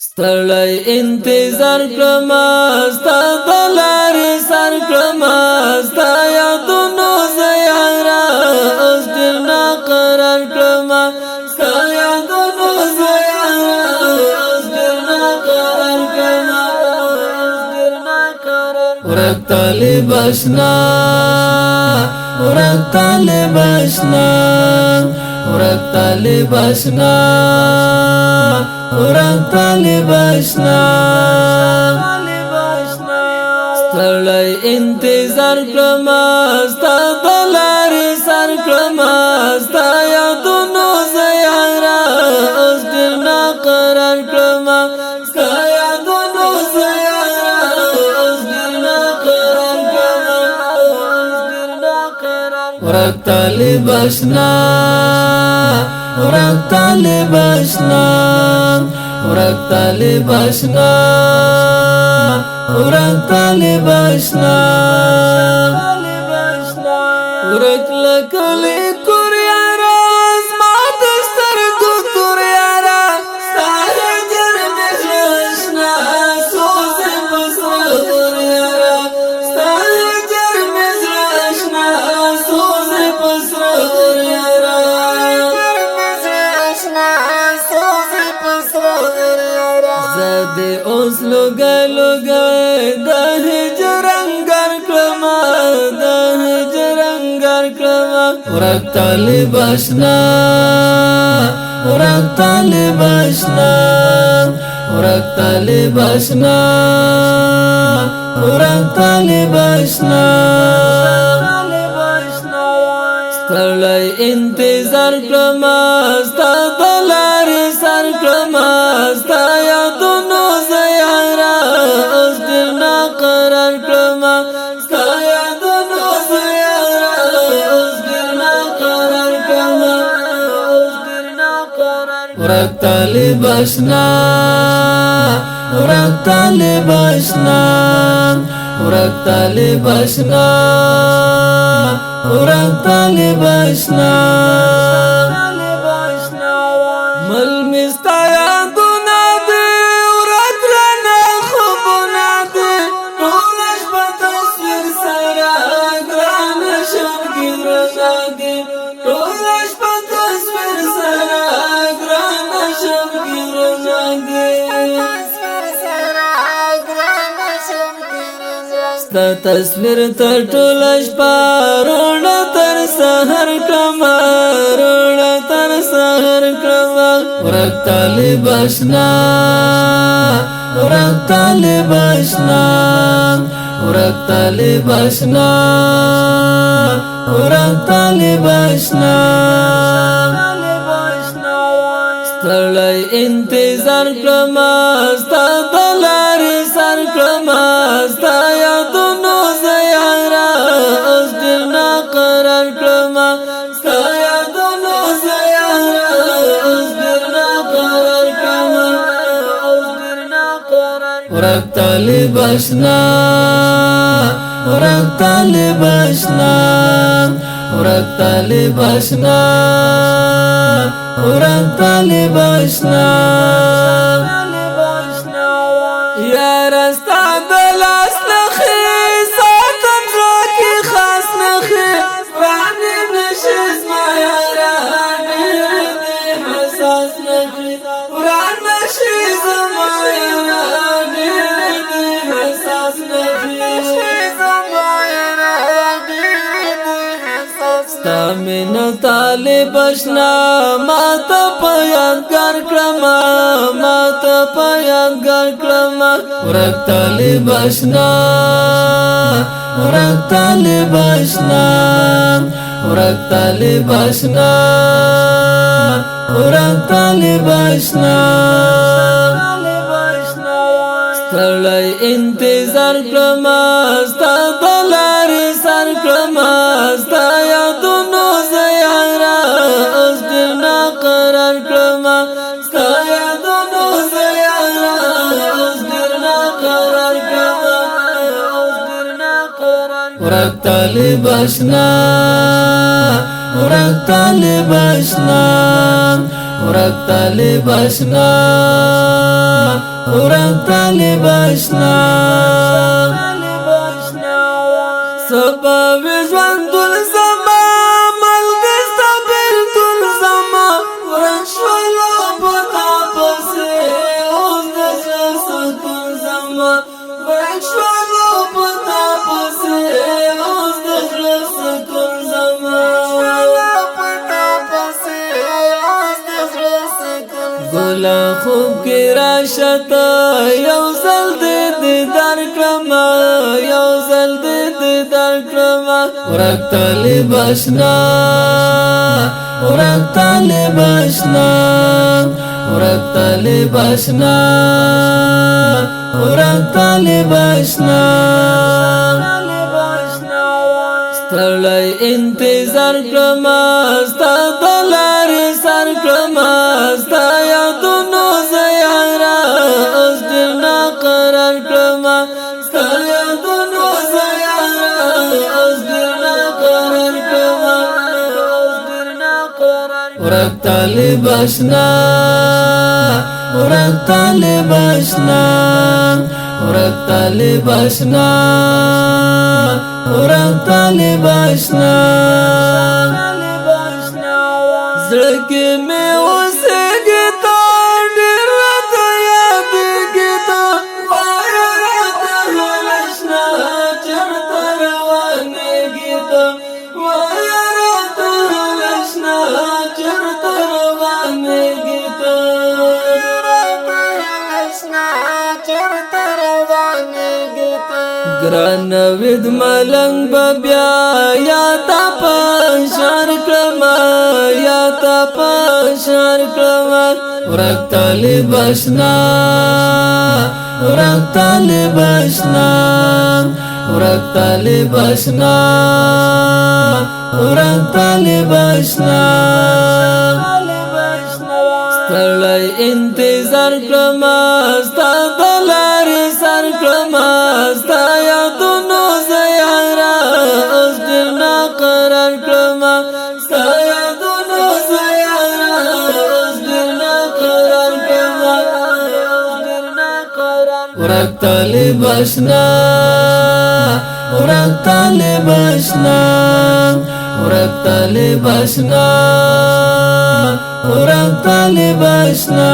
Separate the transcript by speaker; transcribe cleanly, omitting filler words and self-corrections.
Speaker 1: ستړی انتظار کړم ستا د لارې سر کړم ستا یادونو زه یاره اوس ډېر ناقرار کړم ستا یادونو زه یاره اوس ډېر ناقرار کړم ورک طالب اشنا ورک طالب اشنا ورک طالب اشنا ورک طالب اشنا ستړی انتظار کړم ستا د لارې سر کړم ستا یادونو زه یاره اوس ډېر ناقرار کړم ستا یادونو زه یاره اوس ډېر ناقرار کړم ورک طالب اشنا ورک طالب اشنا ورک طالب اشنا ورک طالب اشنا ورک لکلی کور یارا زما د سترګو تور یارا ستا هجر مې زړه اشنا سوز په زړه ور یارا ستا هجر مې زړه اشنا سوز په زړه ور یارا زه دې اوس لوګی لوګی د هجر انګار کړم د هجر انګار کړم ورک طالب اشنا ورک طالب اشنا ورک طالب اشنا ورک طالب اشنا ستړی انتظار کړم ستا د لارې سر کړم ستا یادونو زه یاره اوس ډېر ناقرار کړم ستا یادونو زه یاره اوس ډېر ناقرار کړم ورک طالب اشنا ورک طالب اشنا ورک طالب اشنا ورک طالب اشنا مل مستا یادونه دي ورک رانه خوبونه دي ټول شپه تصویر سره ګرانه شمګیر رڼا دي ټول شپه تصویر سره ګرانه شمګیر رڼا دي ستا تصویر تر ټول شپه روڼه تر سحر کړم روڼه تر سحر کړم ورک طالب اشنا ورک طالب اشنا ورک طالب اشنا ورک طالب اشنا ستړی انتظار کړم ستا د لارې سر کړم ستا یادونو زه یاره اوس ډېر ناقرار کړم ستا یادونو زه یاره اوس ډېر ناقرار کړم ورک طالب اشنا ورک طالب اشنا ورک طالب اشنا ورک طالب اشنا یاره ستا د لاس نښې ساتم زړه کې خاص نښې رانې نشي زما یاره ډېر دې حساس نښې وران نشي زما یاره ډېر دې حساس نښې ستا مینه طالب اشنا ما ته په یادګار کړم ما ته په یادګار کړم ورک طالب اشنا ورک طالب اشنا ورک طالب اشنا ورک طالب اشنا ستړی انتظار کړم ستا د لارې سر کړم ستا یادونو زه یاره اوس ډېر ناقرار کړم ستا یادونو زه یاره اوس ډېر ناقرار کړم ورک طالب اشنا ورک طالب اشنا ورک طالب اشنا طالب اشنا سبب ژوند ټول زما ملګری ستا بېلتون زما ورک شولو په تا پسې اوس د زړه سکون زما ورک شولو په تا پسې اوس د زړه سکون زما ګله خوب کې راشد یو ځل دې دیدار کړمه یو ځل دې دیدار کړمه ورک طالب اشنا ورک طالب اشنا ورک طالب اشنا ورک طالب اشنا ستړی انتظار کړمه ستا د لارې سر کړمه ستا یادونو زه یاره اوس ډېر ناقرار کړمه ستا یادونو زه یاره اوس ډېر ناقرار کړمه ورک طالب اشنا ورک طالب اشنا ورک طالب اشنا ورک طالب اشنا زړه کې مې اوسېږي تا ډېر راته یادېږي تا وایه راته حال اشنا چېرته روانېږي تا وایه راته حال اشنا چېرته روانېږي تا ګران وید ملنګ بیا یا تا پشار کړمه یا تا پشار کړمه ورک طالب اشنا ورک طالب اشنا ورک طالب اشنا ورک طالب اشنا ستړی انتظار کړمه ستا د لارې سر کړمه ستا یادونو زه یاره اوس ډېر ناقرار کړمه ستا یادونو زه یاره اوس ډېر ناقرار کړمه ورک طالب اشنا ورک طالب اشنا ورک طالب اشنا ورک طالب اشنا